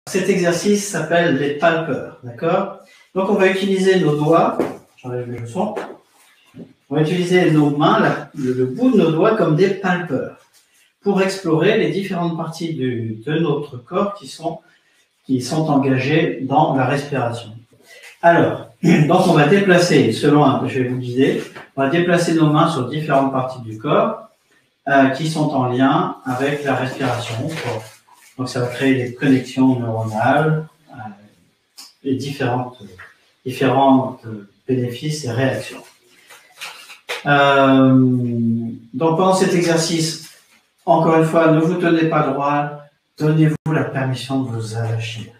Cet exercice s'appelle les palpeurs, d'accord? Donc on va utiliser nos doigts, j'enlève le son, on va utiliser nos mains, le bout de nos doigts comme des palpeurs pour explorer les différentes parties de notre corps qui sont engagées dans la respiration. Alors, donc on va déplacer, je vais vous guider, on va déplacer nos mains sur différentes parties du corps qui sont en lien avec la respiration. Donc ça va créer des connexions neuronales et différents bénéfices et réactions. Donc pendant cet exercice, encore une fois, ne vous tenez pas droit, donnez-vous la permission de vous arracher.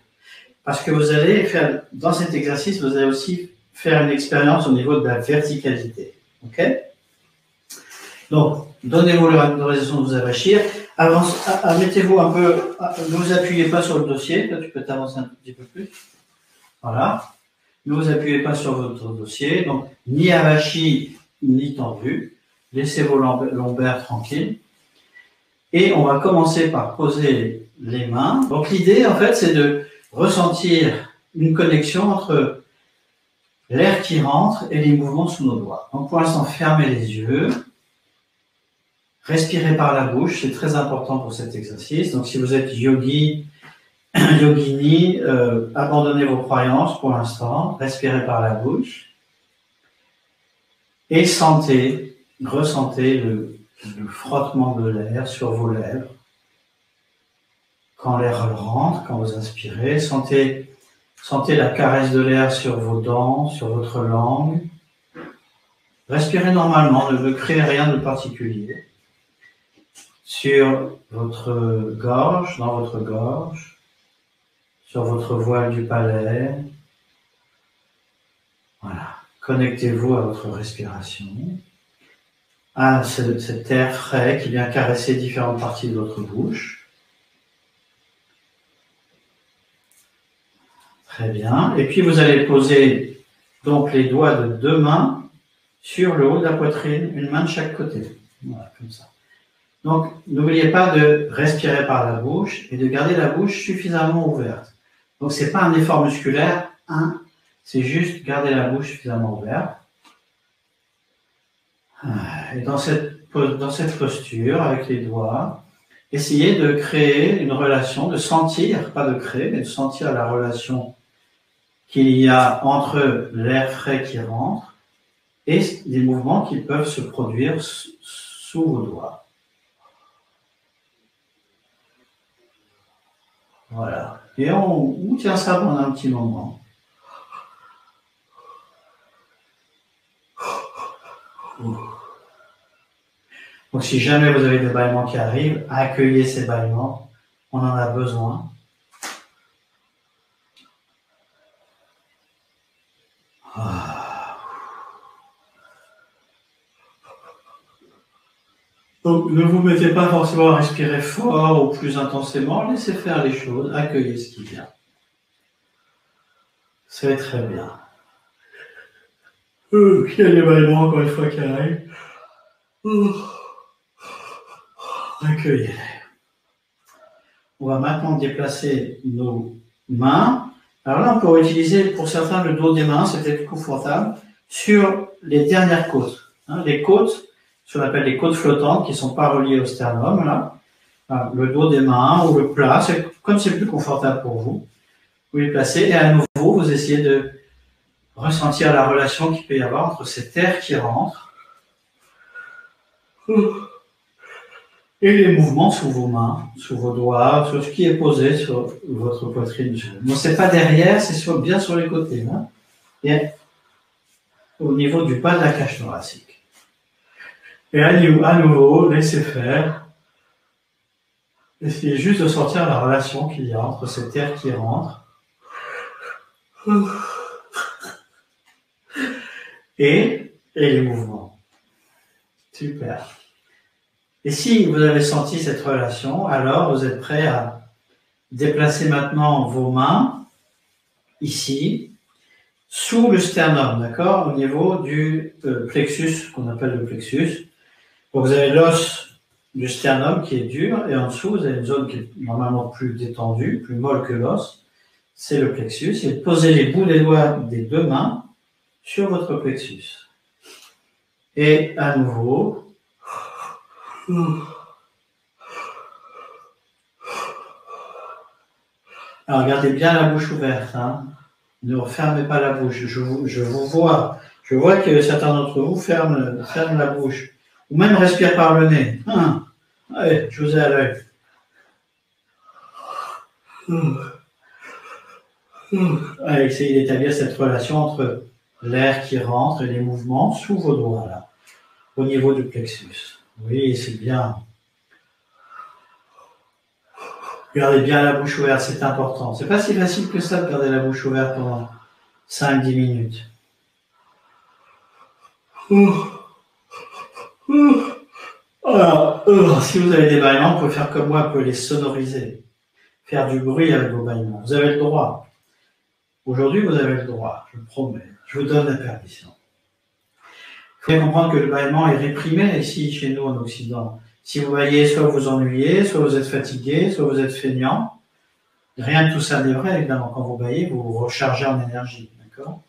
Parce que vous allez faire, dans cet exercice, vous allez aussi faire une expérience au niveau de la verticalité. Ok? Donc, donnez-vous l'autorisation de vous arracher. Mettez-vous un peu, ne vous appuyez pas sur le dossier. Là, tu peux t'avancer un petit peu plus. Voilà. Ne vous appuyez pas sur votre dossier. Donc, ni avachi, ni tendu. Laissez vos lombaires tranquilles. Et on va commencer par poser les mains. Donc, l'idée, en fait, c'est de ressentir une connexion entre l'air qui rentre et les mouvements sous nos doigts. Donc, pour l'instant, fermez les yeux. Respirez par la bouche, c'est très important pour cet exercice. Donc, si vous êtes yogini, abandonnez vos croyances pour l'instant. Respirez par la bouche. Et ressentez le frottement de l'air sur vos lèvres. Quand l'air rentre, quand vous inspirez, sentez la caresse de l'air sur vos dents, sur votre langue. Respirez normalement, ne créez rien de particulier. Sur votre gorge, dans votre gorge, sur votre voile du palais. Voilà. Connectez-vous à votre respiration, à cet air frais qui vient caresser différentes parties de votre bouche. Très bien. Et puis vous allez poser donc les doigts de deux mains sur le haut de la poitrine, une main de chaque côté. Voilà, comme ça. Donc, n'oubliez pas de respirer par la bouche et de garder la bouche suffisamment ouverte. Donc, c'est pas un effort musculaire, c'est juste garder la bouche suffisamment ouverte. Et dans cette posture, avec les doigts, essayez de créer une relation, de sentir, pas de créer, mais de sentir la relation qu'il y a entre l'air frais qui rentre et les mouvements qui peuvent se produire sous vos doigts. Voilà. Et on tient ça pendant un petit moment. Donc si jamais vous avez des bâillements qui arrivent, accueillez ces bâillements. On en a besoin. Donc, ne vous mettez pas forcément à respirer fort ou plus intensément, laissez faire les choses, accueillez ce qui vient. C'est très bien. Il y a des bâillements encore une fois qui arrivent. Accueillez-les. On va maintenant déplacer nos mains. Alors là, on peut utiliser pour certains le dos des mains, c'est peut-être confortable, sur les dernières côtes. Les côtes, ce qu'on appelle les côtes flottantes, qui ne sont pas reliées au sternum, là. Le dos des mains ou le plat, comme c'est plus confortable pour vous. Vous les placez et à nouveau, vous essayez de ressentir la relation qu'il peut y avoir entre cet air qui rentre et les mouvements sous vos mains, sous vos doigts, sur ce qui est posé sur votre poitrine. Non, c'est pas derrière, c'est bien sur les côtés, et au niveau du bas de la cage thoracique. Et à nouveau, laissez faire. Essayez juste de sentir la relation qu'il y a entre cet air qui rentre et les mouvements. Super. Et si vous avez senti cette relation, alors vous êtes prêt à déplacer maintenant vos mains ici, sous le sternum, d'accord, au niveau du plexus, qu'on appelle le plexus. Donc vous avez l'os du sternum qui est dur, et en dessous, vous avez une zone qui est normalement plus détendue, plus molle que l'os, c'est le plexus, et posez les bouts des doigts des deux mains sur votre plexus. Et à nouveau, alors gardez bien la bouche ouverte, hein. Ne refermez pas la bouche, je vous vois, je vois que certains d'entre vous ferment la bouche, ou même respirent par le nez. Allez, je vous ai à l'œil. Allez, essayez d'établir cette relation entre l'air qui rentre et les mouvements sous vos doigts, là, au niveau du plexus. Oui, c'est bien. Gardez bien la bouche ouverte, c'est important. C'est pas si facile que ça de garder la bouche ouverte pendant 5-10 minutes. Alors, si vous avez des bâillements, vous pouvez faire comme moi, vous pouvez les sonoriser. Faire du bruit avec vos bâillements. Vous avez le droit. Aujourd'hui, vous avez le droit, je le promets. Je vous donne la permission. Il faut bien comprendre que le bâillement est réprimé ici, chez nous, en Occident. Si vous bâillez, soit vous ennuyez, soit vous êtes fatigué, soit vous êtes feignant. Rien de tout ça n'est vrai, évidemment. Quand vous bâillez, vous vous rechargez en énergie. D'accord ?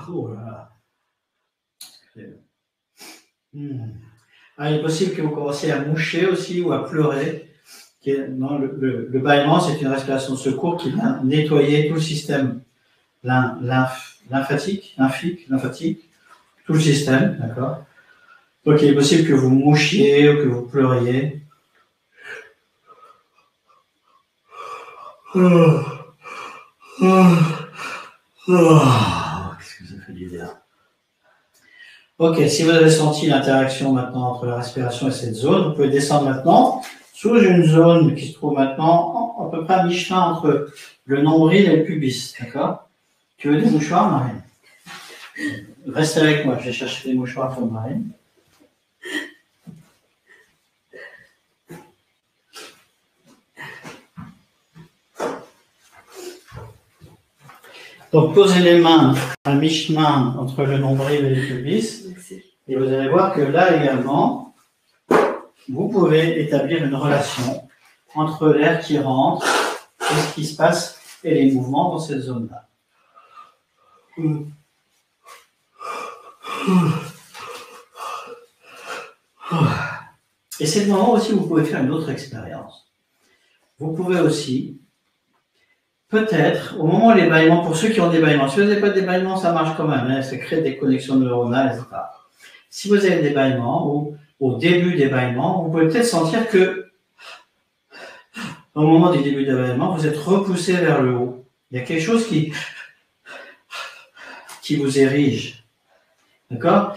Oh là là. Alors, il est possible que vous commenciez à moucher aussi ou à pleurer. Non, le bâillement, c'est une respiration de secours qui vient nettoyer tout le système lymphatique, tout le système, d'accord? Donc, il est possible que vous mouchiez ou que vous pleuriez. Qu'est-ce que ça fait du bien. Ok, si vous avez senti l'interaction maintenant entre la respiration et cette zone, vous pouvez descendre maintenant sous une zone qui se trouve maintenant à peu près à mi-chemin entre le nombril et le pubis, d'accord? Tu veux des mouchoirs, Marine? Reste avec moi, je vais chercher des mouchoirs pour Marine. Donc, posez les mains à mi-chemin entre le nombril et le pubis. Et vous allez voir que là également, vous pouvez établir une relation entre l'air qui rentre et ce qui se passe et les mouvements dans cette zone-là. Et c'est le moment aussi où vous pouvez faire une autre expérience. Vous pouvez aussi, peut-être, au moment où les bâillements, pour ceux qui ont des bâillements, si vous n'avez pas de bâillements, ça marche quand même, hein, ça crée des connexions neuronales, etc. Si vous avez des bâillements, ou au début des bâillements, vous pouvez peut-être sentir que, au moment du début des bâillements, vous êtes repoussé vers le haut. Il y a quelque chose qui vous érige. D'accord?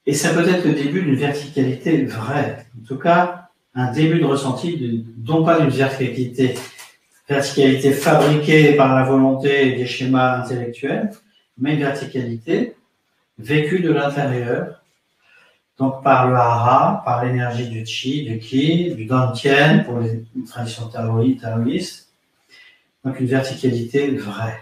Et ça peut être le début d'une verticalité vraie. En tout cas, un début de ressenti, non pas d'une verticalité fabriquée par la volonté et des schémas intellectuels, mais une verticalité vécue de l'intérieur. Donc, par le hara, par l'énergie du chi, du ki, du dantian, pour les traditions taoïstes. Donc, une verticalité vraie.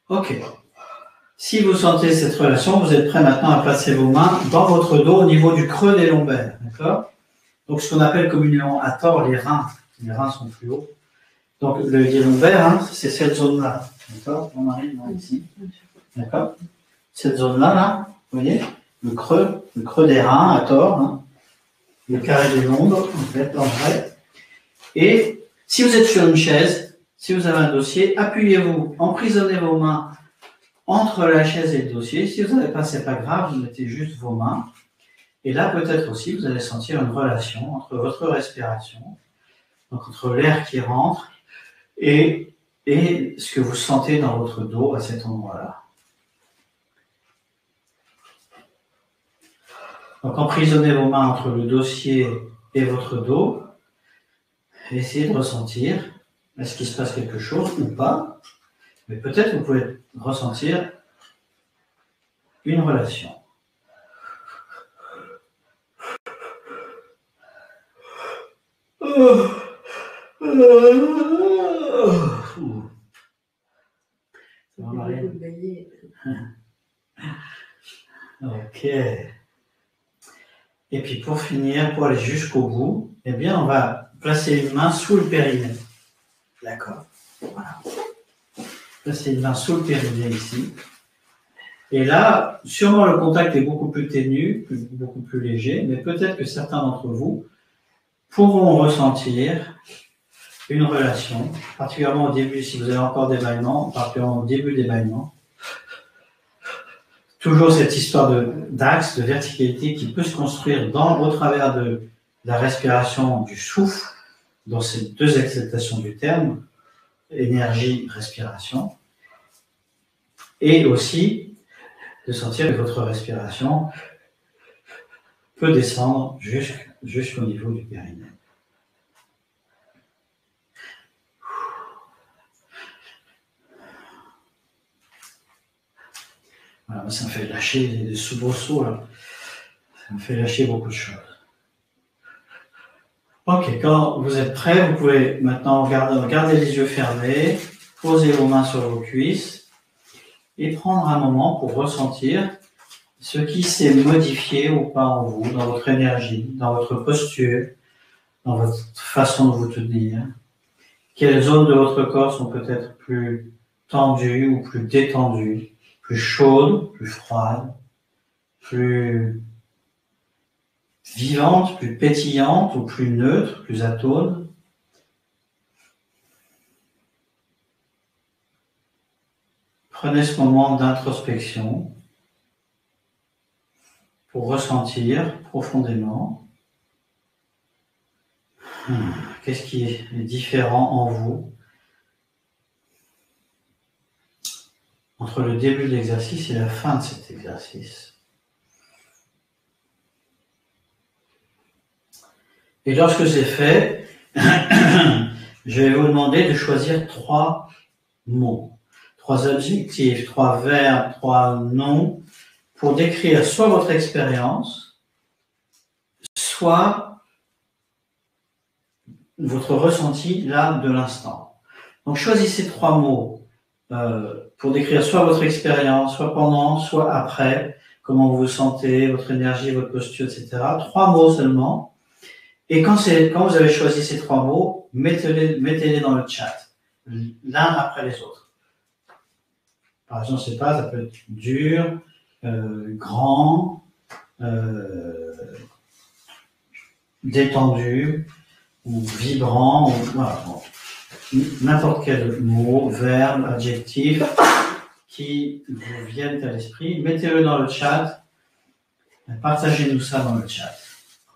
Ok. Si vous sentez cette relation, vous êtes prêt maintenant à placer vos mains dans votre dos au niveau du creux des lombaires. D'accord? Donc, ce qu'on appelle communément à tort les reins. Les reins sont plus hauts. Donc, le lombaire, hein, c'est cette zone-là. D'accord? On arrive ici. D'accord? Cette zone-là, là, vous voyez? Le creux des reins à tort. Hein, le carré de l'ombre, en fait, en vrai. Et si vous êtes sur une chaise, si vous avez un dossier, appuyez-vous, emprisonnez vos mains entre la chaise et le dossier. Si vous n'avez pas, c'est pas grave, vous mettez juste vos mains. Et là, peut-être aussi, vous allez sentir une relation entre votre respiration, donc entre l'air qui rentre et ce que vous sentez dans votre dos à cet endroit-là. Donc, emprisonnez vos mains entre le dossier et votre dos. Essayez de ressentir, est-ce qu'il se passe quelque chose ou pas? Mais peut-être vous pouvez ressentir une relation. Ok. Et puis pour finir, pour aller jusqu'au bout, eh bien on va placer une main sous le périnée. D'accord. Voilà. Placer une main sous le périnée ici. Et là, sûrement le contact est beaucoup plus ténu, beaucoup plus léger, mais peut-être que certains d'entre vous pourront ressentir une relation, particulièrement au début, si vous avez encore des bâillements, particulièrement au début des bâillements. Toujours cette histoire d'axe, de verticalité qui peut se construire au travers de la respiration, du souffle, dans ces deux acceptations du terme, énergie, respiration, et aussi de sentir que votre respiration peut descendre jusqu'au niveau du périnée. Voilà, ça me fait lâcher des soubresauts, là. Ça me fait lâcher beaucoup de choses. Ok, quand vous êtes prêts, vous pouvez maintenant garder les yeux fermés, poser vos mains sur vos cuisses et prendre un moment pour ressentir ce qui s'est modifié ou pas en vous, dans votre énergie, dans votre posture, dans votre façon de vous tenir. Quelles zones de votre corps sont peut-être plus tendues ou plus détendues, plus chaudes, plus froides, plus vivantes, plus pétillantes ou plus neutres, plus atones. Prenez ce moment d'introspection pour ressentir profondément qu'est-ce qui est différent en vous entre le début de l'exercice et la fin de cet exercice. Et lorsque c'est fait, je vais vous demander de choisir 3 mots, 3 adjectifs, 3 verbes, 3 noms pour décrire soit votre expérience, soit votre ressenti là de l'instant. Donc choisissez 3 mots pour décrire soit votre expérience, soit pendant, soit après, comment vous vous sentez, votre énergie, votre posture, etc. 3 mots seulement. Et quand vous avez choisi ces 3 mots, mettez-les dans le chat, l'un après les autres. Par exemple, je sais pas, ça peut être dur, grand, détendu, ou vibrant, ou voilà, bon. N'importe quel mot, verbe, adjectif qui vous viennent à l'esprit, mettez-le dans le chat, partagez-nous ça dans le chat.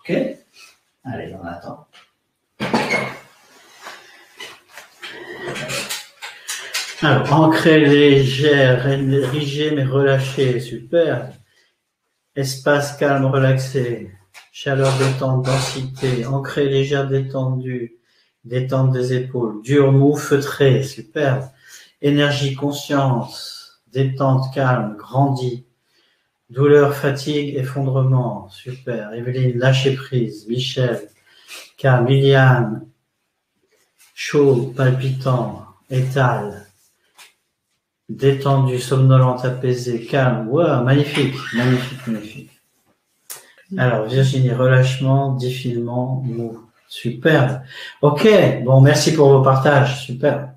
Ok ? Allez, on attend. Alors, ancrée légère, érigée mais relâchée, super. Espace calme, relaxé. Chaleur, détente, densité. Ancrée légère, détendue. Détente des épaules. Dur, mou, feutré, super. Énergie, conscience. Détente, calme, grandie. Douleur, fatigue, effondrement, super. Evelyne, lâcher prise. Michel, calme. Liliane, chaud, palpitant, étale. Détendu, somnolente, apaisée, calme. Wow, magnifique, magnifique, magnifique. Alors, Virginie, relâchement, défilement, mou. Super. Ok, bon, merci pour vos partages. Super.